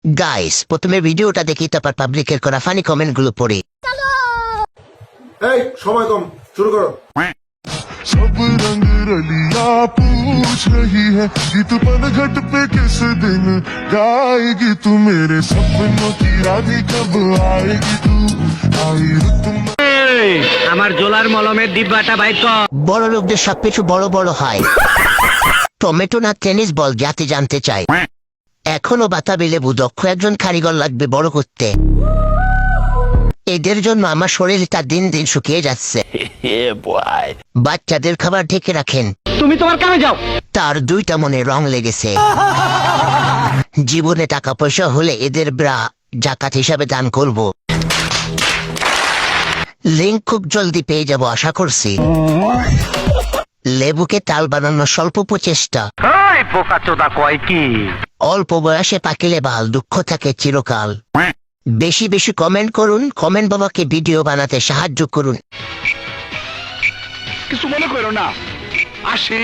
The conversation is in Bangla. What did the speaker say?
গাইস প্রথমে ভিডিওটা দেখি তারপর পাবলিকের করা ফানি কমেন্ট গুলো পড়ি। এই সময় কম, শুরু করো। सब रंग रलिया पूछ रही है कि तू पनघट पे किस दिन गाएगी तू मेरे सपनों की रानी कब आएगी तू आई रुत আমার জোলার মলমের ডিব্বাটা বাইর কর। বড় লোকদের সবকিছু বড় বড় হয়। টমেটো না টেনিস বল জাতি জানতে চাই। এখনো বাতাবি লেবু দক্ষ একজন কারিগর লাগবে বড় করতে। এদের জন্য আমার শরীরটা দিন দিন শুকিয়ে যাচ্ছে। বাচ্চাদের খাবার ঢেকে রাখেন। তুমি তোমার কামে যাও। তার দুইটা মনে রং লেগেছে। জীবনে টাকা পয়সা হলে এদের ব্রা জাকাত হিসাবে দান করব। লিঙ্ক খুব জলদি পেয়ে যাব আশা করছি। লেবুকে তাল বানানোর স্বল্প প্রচেষ্টা। এই বোকাচোদা কয় কি? অল্প বয়সে পাকিলে বাল দুঃখ থাকে চিরকাল। বেশি বেশি কমেন্ট করুন, কমেন্ট বাবাকে ভিডিও বানাতে সাহায্য করুন। কিছু মনে করো না, আসি।